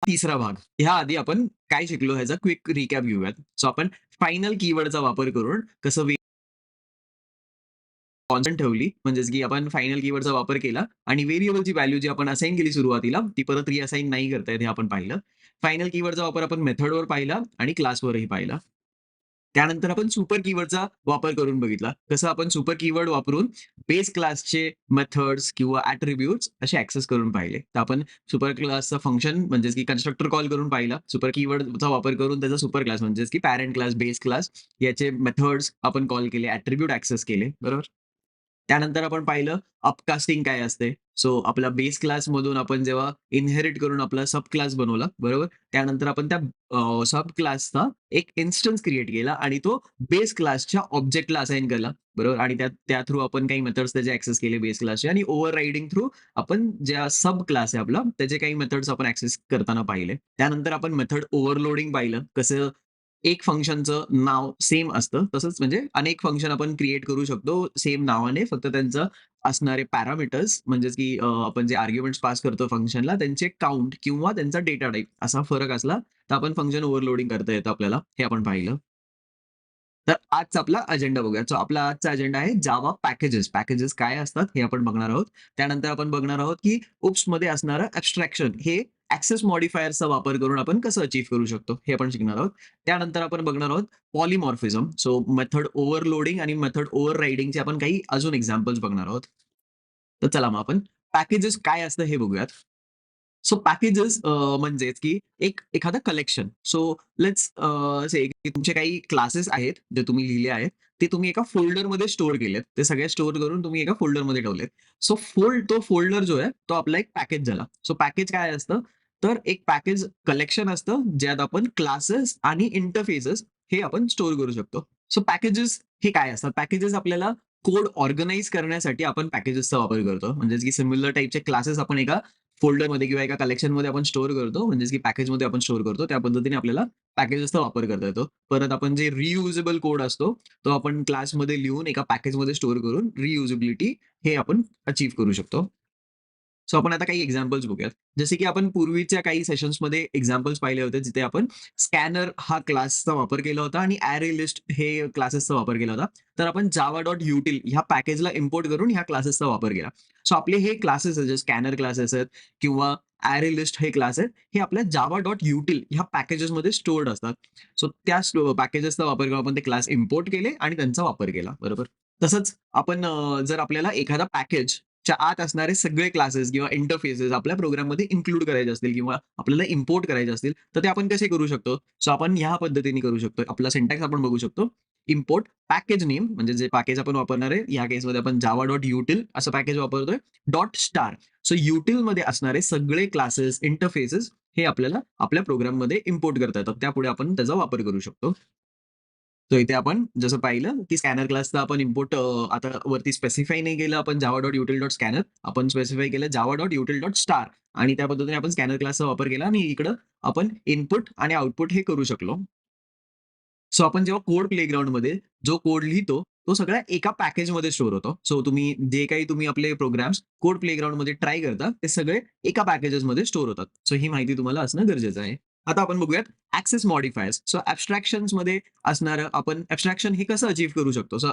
तिसरा भाग. ह्या आधी आपण काय शिकलो ह्याचा क्विक रिकॅप घेऊयात. सो आपण फायनल कीवर्डचा वापर करून कसं कॉन्स्टंट ठेवली, म्हणजेच की आपण फायनल कीवर्डचा वापर केला आणि व्हेरिएबलची व्हॅल्यू जी आपण असाइन केली सुरुवातीला, ती परत रिअसाइन नाही करता येत हे आपण पाहिलं. फायनल कीवर्डचा वापर आपण मेथडवर पाहिला आणि क्लासवरही पाहिला. त्यानंतर आपण सुपर कीवर्डचा वापर करून बघितला. कसं आपण सुपर कीवर्ड वापरून बेस क्लासचे मेथड्स किंवा ॲट्रिब्यूट्स असे ॲक्सेस करून पाहिले. तर आपण सुपर क्लासचा फंक्शन म्हणजेच की कन्स्ट्रक्टर कॉल करून पाहिला. सुपर कीवर्डचा वापर करून त्याचा सुपर क्लास म्हणजेच की पॅरेंट क्लास, बेस क्लास याचे मेथड्स आपण कॉल केले, ॲट्रिब्यूट ॲक्सेस केले. बरोबर? त्यानंतर आपण पाहिलं अपकास्टिंग काय असते. सो आपला बेस क्लासमधून आपण जेव्हा इनहेरिट करून आपला सब क्लास बनवला, बरोबर? त्यानंतर आपण त्या सब क्लासचा एक इन्स्टन्स क्रिएट केला आणि तो बेस क्लासच्या ऑब्जेक्टला असाइन केला, बरोबर? आणि त्या थ्रू आपण काही मेथड्स त्याचे ॲक्सेस केले बेस क्लासचे आणि ओव्हररायडिंग थ्रू आपण ज्या सब क्लास आहे आपला, त्याचे काही मेथड्स आपण ॲक्सेस करताना पाहिले. त्यानंतर आपण मेथड ओव्हरलोडिंग पाहिलं. कसं एक फंक्शनचं नाव सेम असतं. तसंच म्हणजे अनेक फंक्शन आपण क्रिएट करू शकतो सेम नावाने. फक्त त्यांचं असणारे पॅरामीटर्स म्हणजेच की आपण जे आर्ग्युमेंट्स पास करतो फंक्शनला त्यांचे काउंट किंवा त्यांचा डेटा टाइप असा फरक असला, तर आपण फंक्शन ओव्हरलोडिंग करता येतं आपल्याला. हे आपण पाहिलं. तर आजचा आपला अजेंडा बघूया. सो आपला आजचा अजेंडा आहे जावा पॅकेजेस. पॅकेजेस काय असतात हे आपण बघणार आहोत. त्यानंतर आपण बघणार आहोत, की ऊप्समध्ये असणारं ॲब्स्ट्रॅक्शन हे ॲक्सेस मॉडिफायर्सचा वापर करून आपण कसं अचीव्ह करू शकतो, हे आपण शिकणार आहोत. त्यानंतर आपण बघणार आहोत पॉलिमॉर्फिझम. सो मेथड ओव्हरलोडिंग आणि मेथड ओव्हररायडिंगचे आपण काही अजून एक्झाम्पल्स बघणार आहोत. तर चला मग आपण पॅकेजेस काय असतं हे बघूयात. सो पॅकेजेस म्हणजेच की एखादं कलेक्शन. सो लेट्स से की तुमचे काही क्लासेस आहेत, जे तुम्ही लिहिले आहेत. ते तुम्ही एका फोल्डरमध्ये स्टोअर केलेत. ते सगळे स्टोअर करून तुम्ही एका फोल्डरमध्ये ठेवलेत. सो तो फोल्डर जो आहे, तो आपला एक पॅकेज झाला. सो पॅकेज काय असतं? तर एक पॅकेज कलेक्शन असतं, ज्यात आपण क्लासेस आणि इंटरफेसेस हे आपण स्टोअर करू शकतो. सो पॅकेजेस हे काय असतात? पॅकेजेस आपल्याला कोड ऑर्गनाइज करण्यासाठी आपण पॅकेजेसचा वापर करतो. म्हणजेच की सिमिलर टाइपचे क्लासेस आपण एका फोल्डरमध्ये किंवा एका कलेक्शनमध्ये आपण स्टोअर करतो. म्हणजेच की पॅकेजमध्ये आपण स्टोअर करतो. त्या पद्धतीने आपल्याला पॅकेजेसचा वापर करता येतो. परत आपण जे रियुजेबल कोड असतो, तो आपण क्लासमध्ये लिहून एका पॅकेजमध्ये स्टोअर करून रियुजेबिलिटी हे आपण अचीव्ह करू शकतो. सो आपण आता काही एक्झाम्पल्स बघूयात. जसे की आपण पूर्वीच्या काही सेशन्समध्ये एक्झाम्पल्स पाहिले होते, जिथे आपण स्कॅनर हा क्लासचा वापर केला होता आणि अॅरे लिस्ट हे क्लासेसचा वापर केला होता. तर आपण java.util ह्या पॅकेजला इम्पोर्ट करून ह्या क्लासेसचा वापर केला. सो आपले हे क्लासेस आहेत, जे स्कॅनर क्लासेस आहेत किंवा अॅरे लिस्ट हे क्लास आहेत, हे आपल्या java.util ह्या पॅकेजेसमध्ये स्टोअर्ड असतात. सो त्या पॅकेजेसचा वापर करून आपण ते क्लास इम्पोर्ट केले आणि त्यांचा वापर केला. बरोबर. तसंच आपण जर आपल्याला एखादा पॅकेजच्या आत असणारे सगळे क्लासेस किंवा इंटरफेसेस आपल्या प्रोग्राममध्ये इन्क्लूड करायचे असतील किंवा आपल्याला इम्पोर्ट करायचे असतील, तर ते आपण कसे करू शकतो? सो आपण ह्या पद्धतीने करू शकतो. आपला सिंटॅक्स आपण बघू शकतो. इम्पोर्ट पॅकेज नेम म्हणजे जे पॅकेज आपण वापरणार आहे, या केसमध्ये आपण java.util असं पॅकेज वापरतोय. .star सो युटिलमध्ये असणारे सगळे क्लासेस, इंटरफेसेस हे आपल्याला आपल्या प्रोग्राममध्ये इम्पोर्ट करता येतात. त्यापुढे आपण त्याचा वापर करू शकतो. सो इथे आपण जसं पाहिलं, की स्कॅनर क्लासचा आपण इम्पोर्ट आता वरती स्पेसिफाय नाही केलं आपण java.util.scanner आपण स्पेसिफाय केलं java.util.star आणि त्या पद्धतीने आपण स्कॅनर क्लासचा वापर केला आणि इकडं आपण इनपुट आणि आउटपुट हे करू शकलो. सो आपण जेव्हा कोड प्लेग्राऊंडमध्ये जो कोड लिहितो, तो सगळा एका पॅकेजमध्ये स्टोअर होतो. सो जे काही तुम्ही आपले प्रोग्राम्स कोड प्लेग्राऊंडमध्ये ट्राय करता, ते सगळे एका पॅकेजेसमध्ये स्टोअर होतात. सो ही माहिती तुम्हाला असणं गरजेचं आहे. आता आपण बघूयात ॲक्सेस मॉडिफायर्स. सो ॲब्स्ट्रॅक्शन्समध्ये असणारं आपण ॲब्स्ट्रॅक्शन हे कसं अचीव्ह करू शकतो? सो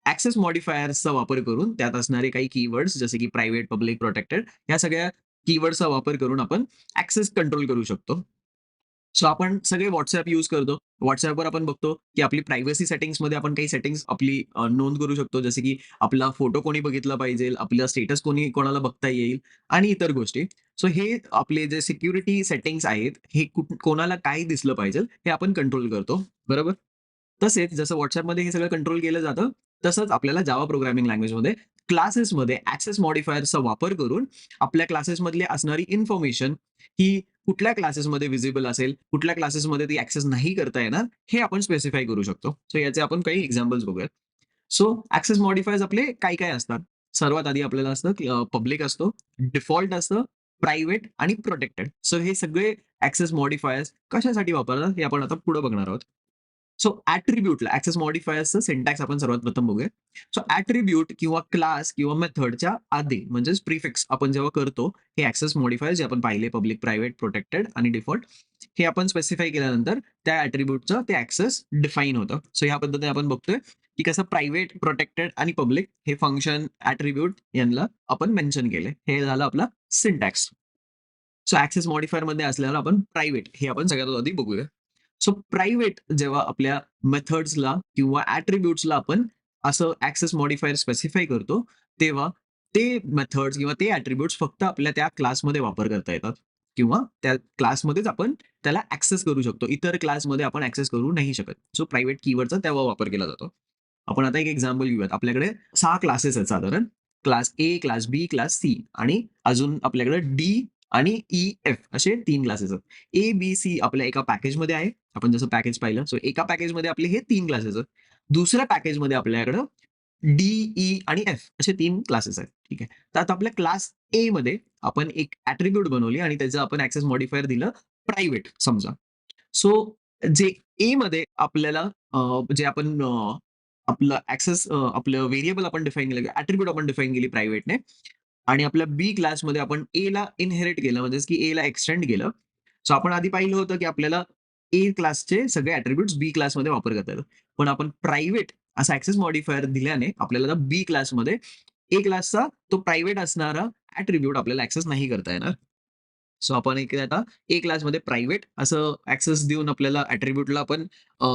ॲक्सेस मॉडिफायर्सचा वापर करून त्यात असणारे काही कीवर्ड्स जसे की प्रायव्हेट, पब्लिक, प्रोटेक्टेड या सगळ्या कीवर्डचा वापर करून आपण ॲक्सेस कंट्रोल करू शकतो. सो आपण सगळे WhatsApp यूज करतो. WhatsAppवर आपण बघतो, की आपली प्रायव्हसी सेटिंग्समध्ये आपण काही सेटिंग्स आपली नोंद करू शकतो. जसे की आपला फोटो कोणी बघितला पाहिजे, आपला स्टेटस कोणाला बघता येईल आणि इतर गोष्टी. सो हे आपले जे सिक्युरिटी सेटिंग्स आहेत, हे कोणाला काय दिसलं पाहिजे, हे आपण कंट्रोल करतो. बरोबर? तसेच जसं WhatsAppमध्ये हे सगळं कंट्रोल केलं जातं, तसंच आपल्याला जावा प्रोग्रामिंग लँग्वेजमध्ये क्लासेसमध्ये ॲक्सेस मॉडिफायर्सचा वापर करून आपल्या क्लासेसमधली असणारी इन्फॉर्मेशन ही कुठल्या क्लासेसमध्ये व्हिजिबल असेल, कुठल्या क्लासेसमध्ये ती ॲक्सेस नाही करता येणार, हे आपण स्पेसिफाय करू शकतो. सो याचे आपण काही एक्झाम्पल्स बघूयात. सो ॲक्सेस मॉडिफायर्स आपले काय-काय असतात? सर्वात आधी आपल्याला असतं, की पब्लिक असतो, डिफॉल्ट असतं, प्रायव्हेट आणि प्रोटेक्टेड. सो हे सगळे ॲक्सेस मॉडिफायर्स कशासाठी वापरतात, हे आपण आता पुढे बघणार आहोत. सो ॲट्रिब्यूटला ॲक्सेस मॉडिफायर्सचं सिंटॅक्स आपण सर्वात प्रथम बघूया. सो ॲट्रिब्यूट किंवा क्लास किंवा मेथडच्या आधी म्हणजेच प्रिफिक्स आपण जेव्हा करतो, हे ॲक्सेस मॉडिफायर जे आपण पाहिले पब्लिक, प्रायव्हेट, प्रोटेक्टेड आणि डिफॉल्ट हे आपण स्पेसिफाय केल्यानंतर त्या ॲट्रिब्यूटचं ते ॲक्सेस डिफाईन होतं. सो ह्या पद्धतीने आपण बघतोय, की कसं प्रायव्हेट, प्रोटेक्टेड आणि पब्लिक हे फंक्शन, ॲट्रिब्यूट यांना आपण मेन्शन केले. हे झालं आपला सिंटॅक्स. सो ॲक्सेस मॉडिफायरमध्ये असल्यावर आपण प्रायव्हेट हे आपण सगळ्यात आधी बघूया. सो प्रायव्हेट जेव्हा आपल्या मेथड्सला किंवा ॲट्रिब्यूट्सला आपण असं ॲक्सेस मॉडिफायर स्पेसिफाय करतो, तेव्हा ते मेथड्स किंवा ते ॲट्रिब्यूट्स फक्त आपल्या त्या क्लासमध्ये वापर करता येतात किंवा त्या क्लासमध्येच आपण त्याला ॲक्सेस करू शकतो. इतर क्लासमध्ये आपण ॲक्सेस करू नाही शकत. सो प्रायव्हेट कीवर्डचा तेव्हा वापर केला जातो. आपण आता एक एक्झाम्पल घेऊयात. आपल्याकडे 6 क्लासेस आहेत साधारण. Class A, class B, class C आणि अजून आपल्याकडे डी आणि ई-एफ असे 3 क्लासेस आहेत. ए, बी, सी आपल्या एका पॅकेजमध्ये आहे. आपण जसं पॅकेज पाहिलं. सो एका पॅकेजमध्ये आपले हे 3 क्लासेस आहेत. दुसऱ्या पॅकेजमध्ये आपल्याकडं डी, ई आणि एफ असे 3 क्लासेस आहेत. ठीक आहे. तर आता आपल्या क्लास एमध्ये आपण एक ॲट्रिब्यूट बनवली आणि त्याचं आपण ॲक्सेस मॉडिफायर दिलं प्रायव्हेट समजा. सो जे एमध्ये आपल्याला जे आपण आपलं ॲक्सेस आपलं व्हेरिएबल आपण डिफाईन केलं, ॲट्रिब्यूट आपण डिफाईन केली प्रायव्हेटने आणि आपल्या बी क्लासमध्ये आपण एला इनहेरिट केलं म्हणजेच की एला एक्सटेंड केलं. सो आपण आधी पाहिलं होतं की आपल्याला ए क्लासचे सगळे ॲट्रिब्यूट्स बी क्लासमध्ये वापर करता येतात. पण आपण प्रायव्हेट असा ॲक्सेस मॉडिफायर दिल्याने आपल्याला बी क्लासमध्ये ए क्लासचा तो प्रायव्हेट असणारा ॲट्रिब्यूट आपल्याला ॲक्सेस नाही करता येणार. सो आपण एक आता ए क्लासमध्ये प्रायव्हेट असं ॲक्सेस देऊन आपल्याला ॲट्रिब्यूटला आपण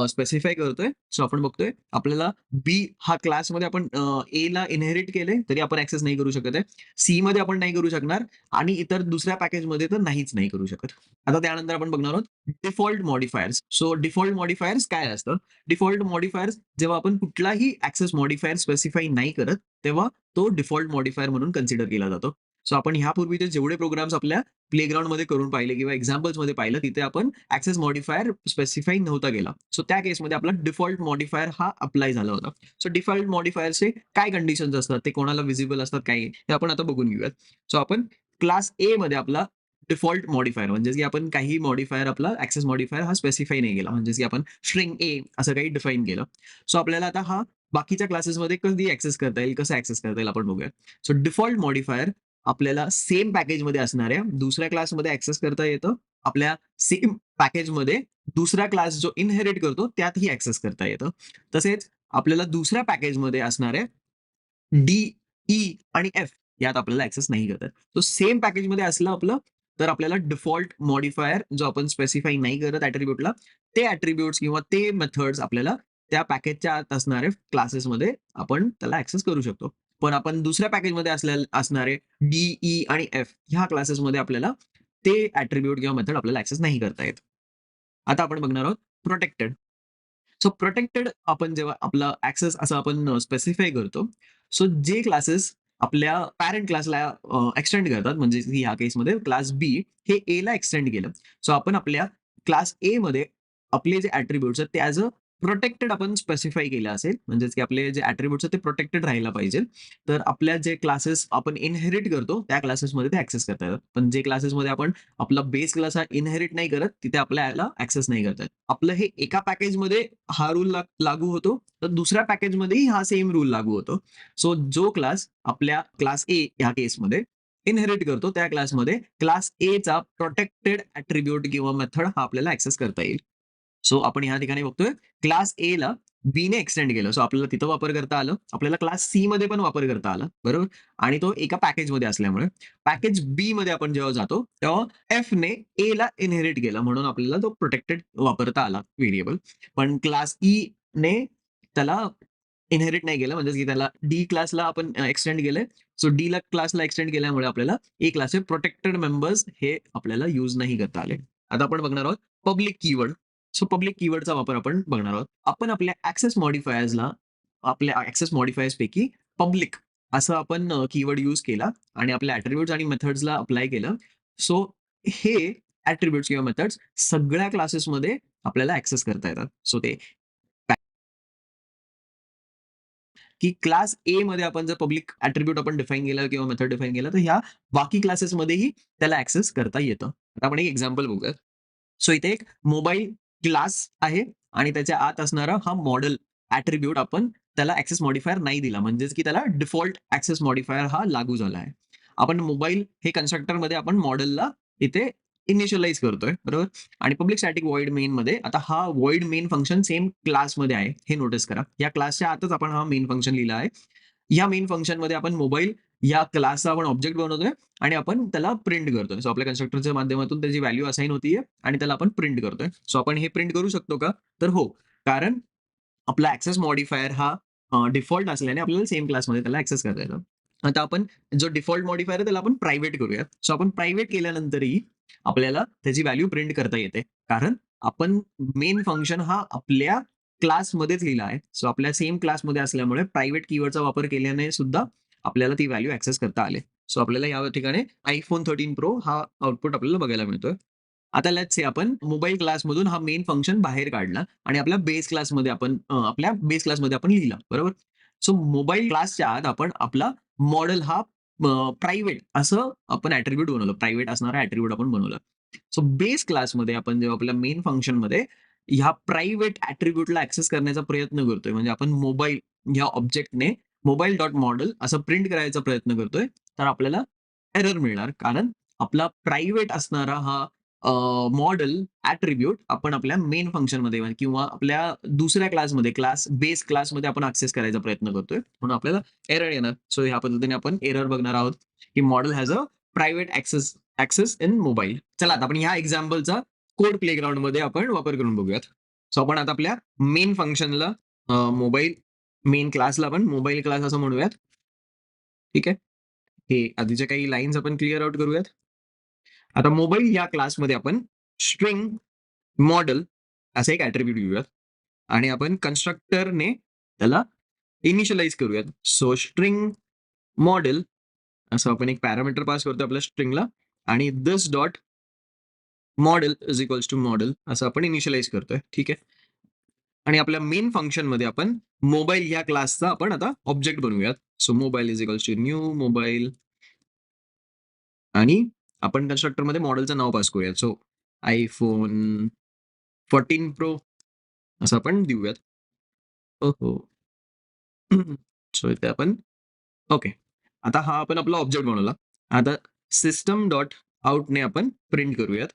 स्पेसिफाय करतोय. सो आपण बघतोय आपल्याला बी हा क्लासमध्ये आपण एला इनहेरिट केलंय तरी आपण ॲक्सेस नाही करू शकत आहे. सीमध्ये आपण नाही करू शकणार आणि इतर दुसऱ्या पॅकेजमध्ये तर नाहीच नाही करू शकत. आता त्यानंतर आपण बघणार आहोत default modifiers. So default modifiers काय असतं? डिफॉल्ट मॉडिफायर्स जेव्हा आपण कुठलाही ॲक्सेस मॉडिफायर स्पेसिफाय नाही करत, तेव्हा तो डिफॉल्ट मॉडिफायर म्हणून कन्सिडर केला जातो. सो आपण ह्यापूर्वीचे जेवढे प्रोग्राम्स आपल्या प्लेग्राऊंडमध्ये करून पाहिले किंवा एक्झाम्पल्समध्ये पाहिलं, तिथे आपण ॲक्सेस मॉडिफायर स्पेसिफाय नव्हता केला. सो त्या केसमध्ये आपला डिफॉल्ट मॉडिफायर हा अप्लाय झाला होता. सो डिफॉल्ट मॉडिफायरचे काय कंडिशन्स असतात, ते कोणाला व्हिजिबल असतात, काय हे आपण आता बघून घेऊयात. सो आपण क्लास ए मध्ये आपला डिफॉल्ट मॉडिफायर म्हणजेच की आपण काही मॉडिफायर आपला ॲक्सेस मॉडिफायर हा स्पेसिफाय नाही केला. म्हणजेच की आपण स्ट्रिंग ए असं काही डिफाईन केलं. सो आपल्याला आता हा बाकीच्या क्लासेसमध्ये कधी ॲक्सेस करता येईल, कसं ॲक्सेस करता येईल आपण बघूया. सो डिफॉल्ट मॉडिफायर आपल्याला सेम पॅकेजमध्ये असणाऱ्या दुसऱ्या क्लासमध्ये ॲक्सेस करता येतं. आपल्या सेम पॅकेजमध्ये दुसरा क्लास जो इनहेरिट करतो त्यातही ॲक्सेस करता येतं. तसेच आपल्याला दुसऱ्या पॅकेजमध्ये असणाऱ्या डी, ई आणि एफ यात आपल्याला ॲक्सेस नाही करता येत. तो सेम पॅकेजमध्ये असलं आपलं, तर आपल्याला डिफॉल्ट मॉडिफायर जो आपण स्पेसिफाय नाही करत ॲट्रिब्यूटला, ते ॲट्रिब्यूट्स किंवा ते मेथड्स आपल्याला त्या पॅकेजच्या आत असणाऱ्या क्लासेसमध्ये आपण त्याला ॲक्सेस करू शकतो. पण आपण दुसऱ्या पॅकेजमध्ये असणारे डी, ई आणि एफ ह्या क्लासेसमध्ये आपल्याला ते ॲट्रिब्यूट किंवा मेथड आपल्याला ॲक्सेस नाही करता येत. आता आपण बघणार आहोत प्रोटेक्टेड. सो प्रोटेक्टेड आपण जेव्हा आपला ॲक्सेस असं आपण स्पेसिफाय करतो. सो जे क्लासेस आपल्या पॅरेंट क्लासला एक्सटेंड करतात म्हणजे ह्या केसमध्ये क्लास बी हे एला एक्सटेंड केलं. सो आपण आपल्या क्लास एमध्ये आपले जे ॲट्रिब्यूट्स आहेत ते ॲज अ प्रोटेक्टेड आपण स्पेसिफाय केलं असेल. म्हणजेच की आपले जे ॲट्रिब्यूट्स आहेत ते प्रोटेक्टेड राहायला पाहिजे. तर आपल्या जे क्लासेस आपण इनहेरिट करतो त्या क्लासेसमध्ये ते ॲक्सेस करता येतात. पण जे क्लासेसमध्ये आपण आपला बेस क्लास हा इनहेरिट नाही करत, तिथे आपल्याला ॲक्सेस नाही करता येत. आपलं हे एका पॅकेजमध्ये हा रूल लागू होतो, तर दुसऱ्या पॅकेजमध्येही हा सेम रूल लागू होतो. सो जो क्लास आपल्या क्लास ए ह्या केसमध्ये इनहेरिट करतो, त्या क्लासमध्ये क्लास एचा प्रोटेक्टेड ॲट्रिब्यूट किंवा मेथड हा आपल्याला ॲक्सेस करता येईल. सो आपण ह्या ठिकाणी बघतोय क्लास एला बीने एक्सटेंड केलं. सो आपल्याला तिथं वापर करता आलं. आपल्याला क्लास सीमध्ये पण वापर करता आला. बरोबर? आणि तो एका पॅकेजमध्ये असल्यामुळे. पॅकेज बीमध्ये आपण जेव्हा जातो, तेव्हा एफने एला इनहेरिट केलं म्हणून आपल्याला तो प्रोटेक्टेड वापरता आला व्हेरिएबल. पण क्लास ईने त्याला इनहेरिट नाही केलं म्हणजेच की त्याला डी क्लासला आपण एक्सटेंड केलंय. सो डीला क्लासला एक्सटेंड केल्यामुळे आपल्याला ए क्लासचे प्रोटेक्टेड मेंबर्स हे आपल्याला यूज नाही करता आले. आता आपण बघणार आहोत पब्लिक कीवर्ड. सो पब्लिक कीवर्डचा वापर आपण बघणार आहोत. आपण आपल्या ॲक्सेस मॉडिफायर्सला आपल्या ॲक्सेस मॉडिफायर्स पैकी पब्लिक असं आपण कीवर्ड यूज केला आणि आपल्या ॲट्रिब्यूट्स आणि मेथड्सला अप्लाय केलं. सो हे ॲट्रिब्यूट्स किंवा मेथड्स सगळ्या क्लासेसमध्ये आपल्याला ॲक्सेस करता येतात. सो ते की क्लास ए मध्ये आपण जर पब्लिक ॲट्रिब्यूट आपण डिफाईन केलं किंवा मेथड डिफाईन केलं, तर ह्या बाकी क्लासेसमध्येही त्याला ॲक्सेस करता येतं. आता आपण एक एक्झाम्पल बघूया. सो इथे एक मोबाईल क्लास आहे आणि त्याच्या आत असणारा हा मॉडेल ॲट्रिब्यूट आपण त्याला ॲक्सेस मॉडिफायर नाही दिला. म्हणजेच की त्याला डिफॉल्ट ॲक्सेस मॉडिफायर हा लागू झाला आहे. आपण मोबाईल हे कन्स्ट्रक्टरमध्ये आपण मॉडेलला इथे इनिशियलाइज करतोय, बरोबर? आणि पब्लिक स्टॅटिक व्हॉइड मेनमध्ये आता हा व्हॉइड मेन फंक्शन सेम क्लासमध्ये आहे, हे नोटीस करा. या क्लासच्या आतच आपण हा मेन फंक्शन लिहिला आहे. या मेन फंक्शनमध्ये आपण मोबाईल या क्लासचा आपण ऑब्जेक्ट बनवतोय आणि आपण त्याला प्रिंट करतोय. सो आपल्या कन्स्ट्रक्टरच्या माध्यमातून त्याची व्हॅल्यू असाइन होतीये आणि त्याला आपण प्रिंट करतोय. सो आपण हे प्रिंट करू शकतो का? तर हो. कारण आपला ॲक्सेस मॉडिफायर हा डिफॉल्ट असल्याने आपल्याला सेम क्लासमध्ये त्याला ॲक्सेस करता येतं. आता आपण जो डिफॉल्ट मॉडिफायर आहे त्याला आपण प्रायव्हेट करूया. सो आपण प्रायव्हेट केल्यानंतरही आपल्याला त्याची व्हॅल्यू प्रिंट करता येते. कारण आपण मेन फंक्शन हा आपल्या क्लासमध्येच लिहिला आहे. सो आपल्या सेम क्लासमध्ये असल्यामुळे प्रायव्हेट कीवर्डचा वापर केल्याने सुद्धा आपल्याला ती व्हॅल्यू ॲक्सेस करता आली. सो आपल्याला या ठिकाणी iPhone 13 Pro हा आउटपुट आपल्याला बघायला मिळतोय. आता लेट्स से आपण मोबाईल क्लासमधून हा मेन फंक्शन बाहेर काढला आणि आपल्या बेस क्लासमध्ये आपण लिहिला, बरोबर? सो मोबाईल क्लासच्या आत आपण आपला मॉडेल हा प्रायव्हेट असं आपण ॲट्रिब्यूट बनवलं. प्रायव्हेट असणारा ॲट्रिब्यूट आपण बनवलं. सो बेस क्लासमध्ये आपण जेव्हा आपल्या मेन फंक्शनमध्ये ह्या प्रायव्हेट ॲट्रिब्यूटला ॲक्सेस करण्याचा प्रयत्न करतोय. म्हणजे आपण मोबाईल ह्या ऑब्जेक्टने मोबाईल डॉट मॉडेल असं प्रिंट करायचा प्रयत्न करतोय, तर आपल्याला एरर मिळणार. कारण आपला प्रायव्हेट असणारा हा मॉडेल ॲट्रिब्यूट आपण आपल्या मेन फंक्शनमध्ये किंवा आपल्या दुसऱ्या क्लासमध्ये बेस क्लासमध्ये आपण ॲक्सेस करायचा प्रयत्न करतोय. म्हणून आपल्याला एरर येणार. सो ह्या पद्धतीने आपण एरर बघणार आहोत, की model has a private access in mobile. चला आता आपण ह्या एक्झाम्पलचा कोड प्लेग्राऊंडमध्ये आपण वापर करून बघूयात. सो आपण आता आपल्या मेन फंक्शनला मोबाईल मेन क्लासला आपण मोबाईल क्लास असं म्हणूयात. ठीक आहे. हे आधीच्या काही लाईन्स आपण क्लिअर आउट करूयात. आता मोबाईल या क्लासमध्ये आपण स्ट्रिंग मॉडेल असं एक ॲट्रिब्यूट घेऊयात आणि आपण कन्स्ट्रक्टरने त्याला इनिशियलाइज करूयात. सो स्ट्रिंग मॉडेल असं आपण एक पॅरामीटर पास करतो आपल्या स्ट्रिंगला आणि this dot model is equals to model असं आपण इनिशियलाइज करतोय. ठीक आहे. आणि आपल्या मेन फंक्शनमध्ये आपण मोबाईल या क्लासचा आपण आता ऑब्जेक्ट बनवूयात. So mobile is equals to new mobile आणि आपण कन्स्ट्रक्टरमध्ये मॉडेलचं नाव पास करूयात. सो iPhone 14 Pro असं आपण देऊयात. हो. सो इथे आपण ओके. आता हा आपण आपला ऑब्जेक्ट बनवला. आता सिस्टम डॉट आउटने आपण प्रिंट करूयात.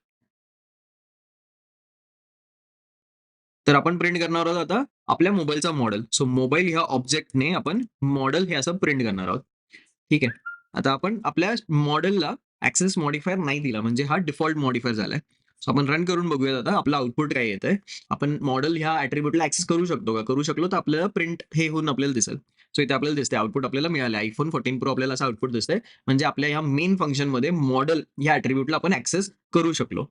तर आपण प्रिंट करणार आहोत आता आपल्या मोबाईलचा मॉडेल. सो मोबाईल ह्या ऑब्जेक्टने आपण मॉडेल हे असं प्रिंट करणार आहोत. ठीक आहे. आता आपण आपल्या मॉडेलला ॲक्सेस मॉडिफायर नाही दिला म्हणजे हा डिफॉल्ट मॉडिफायर झालाय. सो आपण रन करून बघूयात आता आपलं आउटपुट काय येतंय. आपण मॉडेल ह्या ॲट्रिब्यूटला ॲक्सेस करू शकतो का? करू शकलो तर आपल्याला प्रिंट हे होऊन आपल्याला दिसेल. सो इथे आपल्याला दिसतंय आउटपुट आपल्याला मिळालं आहे. iPhone 14 Pro आपल्याला असं आउटपुट दिसतंय. म्हणजे आपल्या ह्या मेन फंक्शनमध्ये मॉडेल ह्या ॲट्रिब्यूटला आपण ॲक्सेस करू शकलो.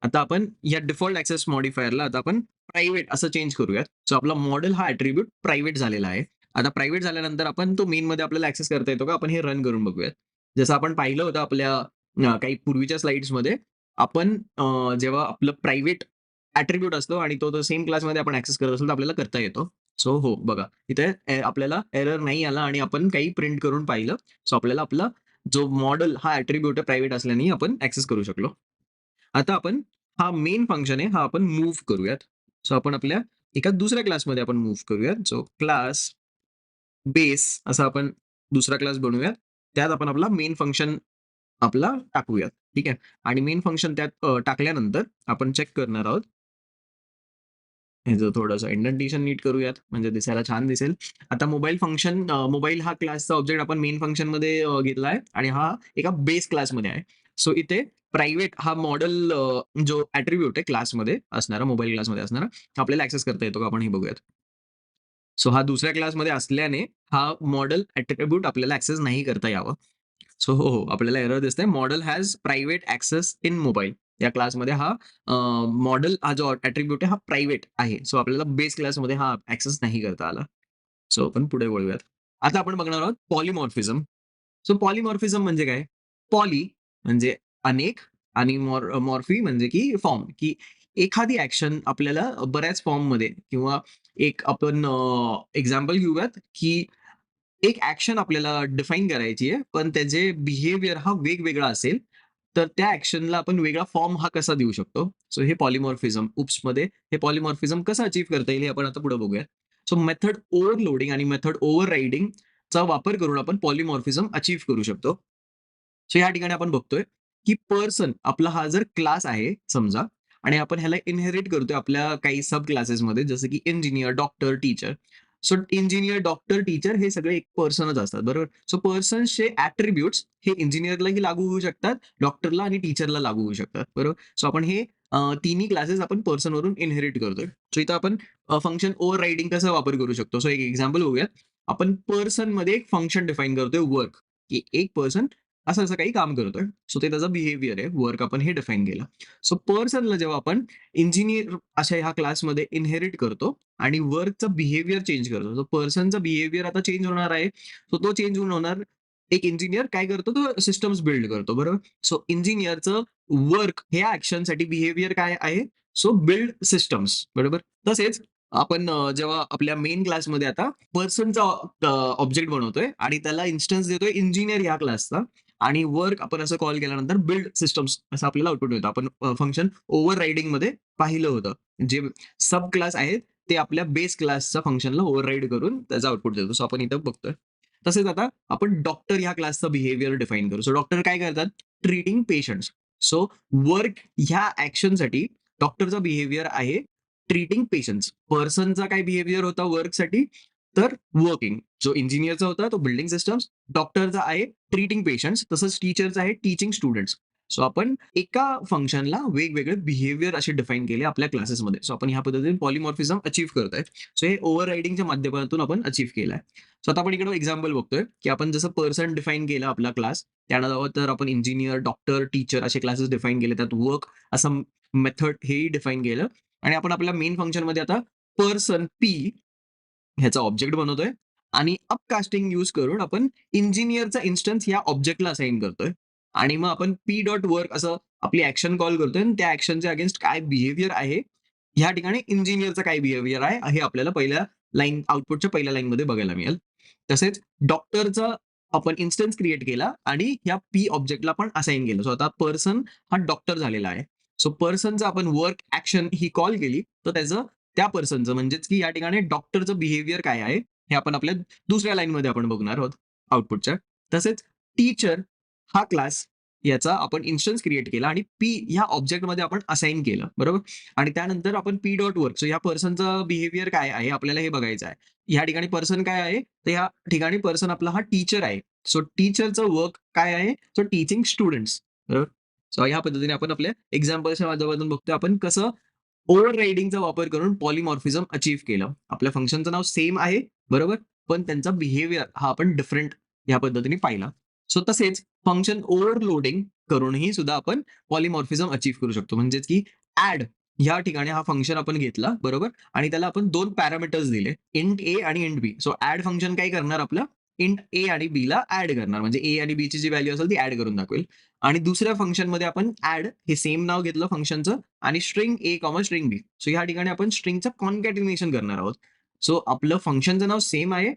आता आपण या डिफॉल्ट ॲक्सेस मॉडिफायरला आता आपण प्रायव्हेट असं चेंज करूयात. सो आपला मॉडेल हा ॲट्रिब्यूट प्रायव्हेट झालेला आहे. आता प्रायव्हेट झाल्यानंतर आपण तो मेनमध्ये आपल्याला ॲक्सेस करता येतो का? आपण हे रन करून बघूयात. जसं आपण पाहिलं होतं आपल्या काही पूर्वीच्या स्लाइड्समध्ये आपण जेव्हा आपलं प्रायव्हेट ॲट्रिब्यूट असतो आणि तो सेम क्लासमध्ये आपण ॲक्सेस करत असलो तर आपल्याला करता येतो. सो हो, बघा इथे आपल्याला एरर नाही आला आणि आपण काही प्रिंट करून पाहिलं. सो आपल्याला आपला जो मॉडेल हा ॲट्रिब्यूट प्रायव्हेट असल्याने आपण ॲक्सेस करू शकलो. आता आपण हा मेन फंक्शन आहे, हा आपण मूव्ह करूयात. सो आपण आपल्या एका दुसऱ्या क्लासमध्ये आपण मूव्ह करूयात. सो क्लास बेस असा आपण दुसरा क्लास बनवूयात. त्यात आपण आपला मेन फंक्शन आपला टाकूयात. ठीक आहे. आणि मेन फंक्शन त्यात टाकल्यानंतर आपण चेक करणार आहोत. ह्याचं थोडंसं इंडेंटेशन नीट करूयात, म्हणजे दिसायला छान दिसेल. आता मोबाईल हा क्लासचा ऑब्जेक्ट आपण मेन फंक्शनमध्ये घेतला आहे आणि हा एका बेस क्लासमध्ये आहे. सो इथे प्रायव्हेट हा मॉडेल जो ॲट्रिब्यूट आहे क्लासमध्ये असणारा, मोबाईल क्लासमध्ये असणारा, आपल्याला ॲक्सेस करता येतो का आपण हे बघूयात. सो हा दुसऱ्या क्लासमध्ये असल्याने हा मॉडेल ॲट्रिब्यूट आपल्याला ॲक्सेस नाही करता यावं. सो हो, आपल्याला एरर दिसतंय. Model has private access in mobile. या क्लासमध्ये हा मॉडेल हा जो ॲट्रिब्यूट आहे हा प्रायव्हेट आहे. सो आपल्याला बेस क्लासमध्ये हा ॲक्सेस नाही करता आला. सो आपण पुढे वळूयात. आता आपण बघणार आहोत पॉलिमॉर्फिझम. सो पॉलिमॉर्फिझम म्हणजे काय? पॉली म्हणजे अनेक आणि मॉर्फी म्हणजे की फॉर्म, की एखादी ॲक्शन आपल्याला बऱ्याच फॉर्ममध्ये किंवा एक आपण एक्झाम्पल घेऊयात, की एक ॲक्शन आपल्याला डिफाईन करायची आहे, पण त्याचे बिहेवियर हा वेगवेगळा असेल तर त्या ॲक्शनला आपण वेगळा फॉर्म हा कसा देऊ शकतो? सो हे पॉलिमॉर्फिझम UPSमध्ये हे पॉलिमॉर्फिझम कसं अचीव्ह करता येईल हे आपण आता पुढे बघूया. सो मेथड ओव्हरलोडिंग आणि मेथड ओव्हररायडिंगचा वापर करून आपण पॉलिमॉर्फिझम अचीव्ह करू शकतो. सो या ठिकाणी आपण बघतोय, की पर्सन आपला हा जर क्लास आहे समजा आणि आपण ह्याला इनहेरिट करतोय आपल्या काही सब क्लासेसमध्ये जसं की engineer, doctor, teacher. So engineer, doctor, teacher हे सगळे एक पर्सनच असतात बरोबर. सो पर्सन्सचे ॲट्रिब्यूट्स हे इंजिनिअरलाही लागू होऊ शकतात, डॉक्टरला आणि टीचरला लागू होऊ शकतात बरोबर. सो आपण हे तिन्ही क्लासेस आपण पर्सनवरून इनहेरिट करतोय. सो इथं आपण फंक्शन ओव्हररायडिंग कसा वापर करू शकतो. सो एक एक्झाम्पल बघूया. आपण पर्सनमध्ये एक फंक्शन डिफाईन करतोय वर्क, की एक पर्सन असं-असं काही काम करतोय. सो ते त्याचा बिहेवियर आहे. वर्क आपण हे डिफाईन केलं. सो पर्सनला जेव्हा आपण इंजिनिअर अशा ह्या क्लासमध्ये इनहेरिट करतो आणि वर्कचं बिहेवियर चेंज करतो. सो पर्सनचा बिहेवियर आता चेंज होणार आहे. सो तो चेंज होऊन होणार. एक इंजिनिअर काय करतो तो सिस्टम्स बिल्ड करतो बरोबर. सो इंजिनिअरचं वर्क ह्या ॲक्शनसाठी बिहेवियर काय आहे? सो बिल्ड सिस्टम्स बरोबर. तसेच आपण जेव्हा आपल्या मेन क्लासमध्ये आता पर्सनचा ऑब्जेक्ट बनवतोय आणि त्याला इन्स्टन्स देतोय इंजिनिअर ह्या क्लासचा आणि वर्क आपण असं कॉल केल्यानंतर बिल्ड सिस्टम्स असं आपल्याला आउटपुट मिळतं. आपण फंक्शन ओव्हररायडिंगमध्ये पाहिलं होतं. जे सब क्लास आहेत ते आपल्या बेस क्लासच्या फंक्शनला ओव्हरराईड करून त्याचं आउटपुट देतो. सो आपण इथं बघतोय. तसेच आता आपण डॉक्टर ह्या क्लासचा बिहेवियर डिफाईन करू. सो डॉक्टर काय करतात? Treating patients. सो वर्क ह्या ॲक्शनसाठी डॉक्टरचा बिहेवियर आहे ट्रीटिंग पेशंट्स. पर्सनचा काय बिहेवियर होता वर्कसाठी? तर वर्किंग. जो इंजिनिअरचा होता तो बिल्डिंग सिस्टम्स. डॉक्टरचा आहे ट्रीटिंग पेशंट्स. तसंच टीचरचा आहे टीचिंग स्टुडंट्स. सो आपण एका फंक्शनला वेगवेगळे बिहेवियर असे डिफाईन केले आपल्या क्लासेसमध्ये. सो आपण ह्या पद्धतीने पॉलिमॉर्फिझम अचीव्ह करतोय. सो हे ओव्हररायडिंगच्या माध्यमातून आपण अचीव्ह केलं आहे. सो आता आपण इकडे एक्झाम्पल बघतोय, की आपण जसं पर्सन डिफाईन केला आपला क्लास, त्यानंतर आपण इंजिनिअर, डॉक्टर, टीचर असे क्लासेस डिफाईन केले. त्यात वर्क असं मेथड हेही डिफाईन केलं आणि आपण आपल्या मेन फंक्शनमध्ये आता पर्सन पी ह्याचा ऑब्जेक्ट बनवतोय आणि अपकास्टिंग यूज करून आपण इंजिनिअरचा इन्स्टन्स या ऑब्जेक्टला असाइन करतोय आणि मग आपण पी डॉट वर्क असं आपली ॲक्शन कॉल करतोय आणि त्या ॲक्शनच्या अगेन्स्ट काय बिहेवियर आहे, ह्या ठिकाणी इंजिनिअरचा काय बिहेवियर आहे, हे आपल्याला पहिल्या आउटपुटच्या पहिल्या लाईनमध्ये बघायला मिळेल. तसेच डॉक्टरचा आपण इन्स्टन्स क्रिएट केला आणि ह्या पी ऑब्जेक्टला आपण असाइन केलं. सो आता पर्सन हा डॉक्टर झालेला आहे. सो पर्सनचा आपण वर्क ॲक्शन ही कॉल केली, तर त्याचं त्या पर्सनचं म्हणजेच की या ठिकाणी डॉक्टरचं बिहेवियर काय आहे, हे आपण आपल्या दुसऱ्या लाईनमध्ये आपण बघणार आहोत आउटपुटच्या. तसेच टीचर हा क्लास याचा आपण इन्स्टन्स क्रिएट केला आणि पी ह्या ऑब्जेक्टमध्ये आपण असाइन केलं, बरोबर? आणि त्यानंतर आपण पी डॉट वर्क सो ह्या पर्सनचा बिहेवियर काय आहे आपल्याला हे बघायचं आहे. ह्या ठिकाणी पर्सन काय आहे? तर ह्या ठिकाणी पर्सन आपला हा टीचर आहे. सो टीचरचं वर्क काय आहे? सो टीचिंग स्टुडंट्स, बरोबर? सो ह्या पद्धतीने आपण आपल्या एक्झाम्पल्सच्या माध्यमातून बघतोय आपण कसं ओव्हररायडिंगचा वापर करून पॉलिमॉर्फिझम अचीव्ह केलं. आपल्या फंक्शनचं नाव सेम आहे, बरोबर? पण त्यांचा बिहेवियर हा आपण डिफरंट ह्या पद्धतीने पाहिला. सो तसेच फंक्शन ओव्हरलोडिंग करूनही सुद्धा आपण पॉलिमॉर्फिझम अचीव्ह करू शकतो. म्हणजेच की ॲड ह्या ठिकाणी हा फंक्शन आपण घेतला, बरोबर? आणि त्याला आपण 2 पॅरामीटर्स दिले, इंट ए आणि इंट बी. सो ॲड फंक्शन काय करणार आपलं? इंट ए आणि बीला ॲड करणार. म्हणजे ए आणि बीची जी व्हॅल्यू असेल ती ॲड करून दाखवेल. आणि दुसऱ्या फंक्शनमध्ये आपण ॲड हे सेम नाव घेतलं फंक्शनचं आणि string A, string B. So ह्या ठिकाणी आपण स्ट्रिंगचं कॉन्कॅटिनेशन करणार आहोत. सो आपलं फंक्शनचं नाव सेम आहे.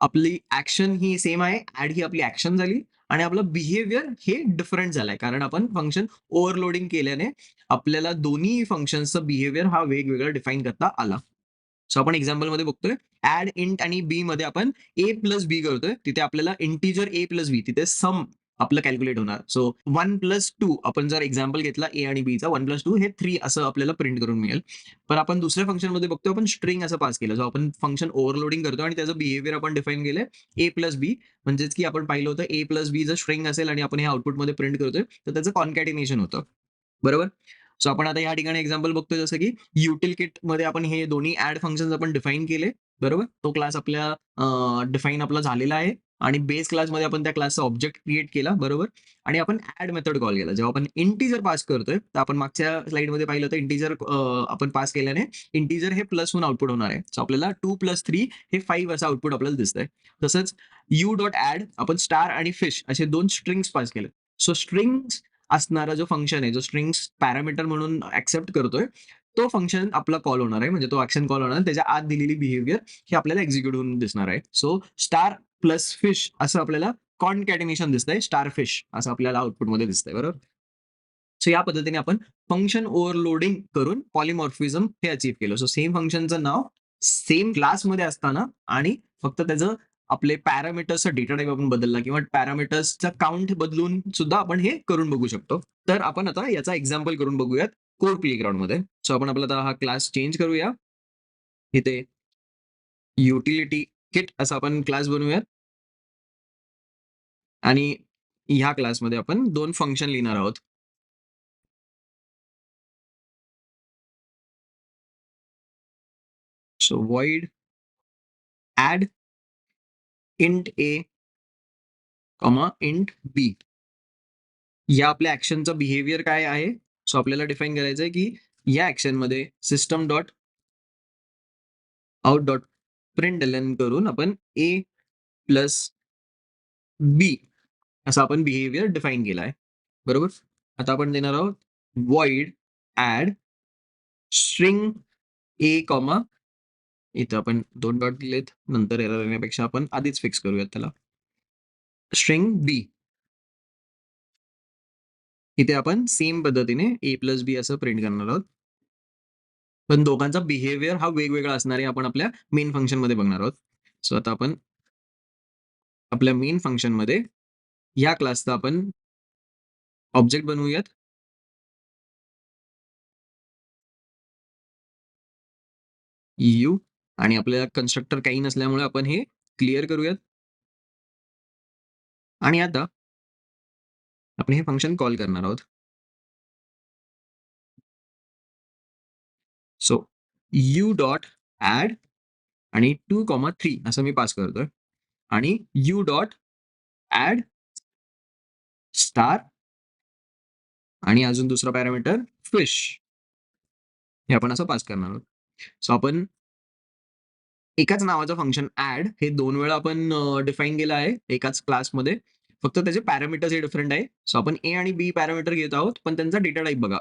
आपली ॲक्शन ही सेम आहे. ॲड ही आपली ॲक्शन झाली आणि आपलं बिहेवियर हे डिफरंट झालंय. कारण आपण फंक्शन ओव्हरलोडिंग केल्याने आपल्याला दोन्ही फंक्शन्सचा बिहेवियर हा वेगवेगळा डिफाईन करता आला. सो आपण एक्झाम्पलमध्ये बघतोय ॲड इंट आणि बी मध्ये आपण ए प्लस बी करतोय. तिथे आपल्याला इंटिजर ए प्लस बी तिथे सम आपलं कॅल्क्युलेट होणार. सो 1+2 आपण जर एक्झाम्पल घेतला ए आणि बीचा 1+2 हे 3 असं आपल्याला प्रिंट करून मिळेल. पण आपण दुसऱ्या फंक्शनमध्ये बघतो आपण स्ट्रिंग असं पास केलं. सो आपण फंक्शन ओव्हरलोडिंग करतो आणि त्याचं बिहेवियर आपण डिफाईन केलंय ए प्लस बी. म्हणजेच की आपण पाहिलं होतं ए प्लस बी जर स्ट्रिंग असेल आणि आपण हे आउटपुटमध्ये प्रिंट करतोय तर त्याचं कॉन्कॅटिनेशन होतं. बरोबर? सो आपण आता या ठिकाणी एक्झाम्पल बघतोय जसं की युटिल किटमध्ये आपण हे दोन्ही ॲड फंक्शन्स आपण डिफाईन केले. बरोबर? तो क्लास आपल्या डिफाईन आपला झालेला आहे आणि बेस क्लासमध्ये आपण त्या क्लासचा ऑब्जेक्ट क्रिएट केला. बरोबर? आणि आपण ॲड मेथड कॉल केला. जेव्हा आपण इंटिजर पास करतोय, तर आपण मागच्या स्लाइडमध्ये पाहिलं होतं इंटिजर आपण पास केल्याने इंटिजर हे प्लस होऊन आउटपुट होणार आहे. सो आपल्याला 2+3 हे 5 असं आउटपुट आपल्याला दिसतंय. तसंच यू डॉट ॲड आपण स्टार आणि फिश असे 2 स्ट्रिंग्स पास केले. सो स्ट्रिंग्स असणारा जो फंक्शन आहे, जो स्ट्रिंग्स पॅरामीटर म्हणून ॲक्सेप्ट करतोय, तो फंक्शन आपला कॉल होणार आहे. म्हणजे तो ॲक्शन कॉल होणार आहे. त्याच्या आत दिलेली बिहेवियर हे आपल्याला एक्झिक्यूट होऊन दिसणार आहे. सो स्टार प्लस फिश असं आपल्याला कॉन्कॅटिनेशन दिसतंय. स्टार फिश असं आपल्याला आउटपुटमध्ये दिसतंय. बरोबर? सो या पद्धतीने आपण फंक्शन ओव्हरलोडिंग करून पॉलिमॉर्फिझम हे अचीव्ह केलं. सो सेम फंक्शनचं नाव सेम क्लासमध्ये असताना आणि फक्त त्याचं आपले पॅरामीटर्सचा डेटा टाइप आपण बदलला किंवा पॅरामीटर्सचा काउंट बदलून सुद्धा आपण हे करून बघू शकतो. तर आपण आता याचा एक्झाम्पल करून बघूयात कोड प्लेग्राऊंडमध्ये. सो आपण आपला आता हा क्लास चेंज करूया. इथे युटिलिटी किट असा आपण क्लास बनवूयात आणि ह्या क्लासमध्ये आपण 2 फंक्शन लिहिणार आहोत. सो व्हॉइड ॲड इंट ए, इंट बी. या आपल्या ॲक्शनचा बिहेवियर काय आहे? सो आपल्याला डिफाईन करायचं आहे, की या ॲक्शनमध्ये सिस्टम डॉट आउट डॉट प्रिंटएलएन करून आपण ए प्लस बी असा आपण बिहेवियर डिफाईन केला आहे. बरोबर? आता आपण देणार आहोत व्हॉइड ॲड स्ट्रिंग ए, इथं आपण 2 डॉट दिलेत. नंतर एरर येण्यापेक्षा आपण आधीच फिक्स करूयात त्याला. स्ट्रिंग बी. इथे आपण सेम पद्धतीने ए प्लस बी असं प्रिंट करणार आहोत. पण दोघांचा बिहेवियर हा वेगवेगळा असणार आहे. आपण आपल्या मेन फंक्शनमध्ये बघणार आहोत. सो आता आपण आपल्या मेन फंक्शनमध्ये या क्लासचा आपण ऑब्जेक्ट बनवूयात. यू आणि आपल्याला कन्स्ट्रक्टर काही नसल्यामुळे आपण हे क्लिअर करूयात. आणि आता आपण हे फंक्शन कॉल करणार आहोत. सो यू डॉट ॲड आणि 2, 3 असं मी पास करतोय आणि यू डॉट ॲड स्टार आणि अजून दुसरा पॅरामीटर फिश हे आपण असं पास करणार आहोत. सो आपण एकाच नावाचं फंक्शन ॲड हे 2 वेळा आपण डिफाईन केलं आहे एकाच क्लासमध्ये. फक्त त्याचे पॅरामीटर्स हे डिफरंट आहे. सो आपण ए आणि बी पॅरामीटर घेत आहोत, पण त्यांचा डेटा टाइप बघा.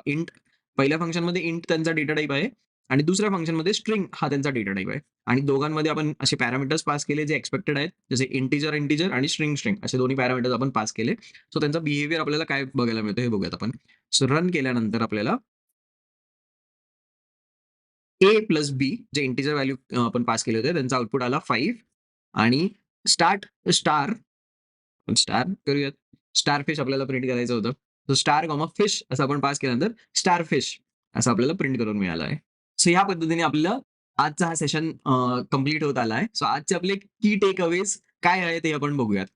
पहिल्या फंक्शनमध्ये इंट त्यांचा डेटा टाइप आहे आणि दुसऱ्या फंक्शनमध्ये स्ट्रिंग हा त्यांचा डेटा टाइप आहे. आणि दोघांमध्ये आपण असे पॅरामीटर्स पास केले जे एक्स्पेक्टेड आहेत. जसे इंटिजर, इंटिजर आणि स्ट्रिंग, स्ट्रिंग असे दोन्ही पॅरामीटर्स आपण पास केले. सो त्यांचा बिहेवियर आपल्याला काय बघायला मिळतं हे बघूयात आपण. सो रन केल्यानंतर आपल्याला ए plus B J integer value आपण पास केले होते त्यांचा आउटपुट आला 5 आणि स्टार्ट स्टार स्टार करूयात. स्टार फिश आपल्याला प्रिंट करायचं होतं. तो स्टार फिश असं आपण पास केल्यानंतर स्टार फिश असं आपल्याला प्रिंट करून मिळालं आहे. सो ह्या पद्धतीने आपलं आजचा हा सेशन कंप्लीट होत आला आहे. सो आजचे आपले की टेक अवेज काय आहेत ते आपण बघूयात.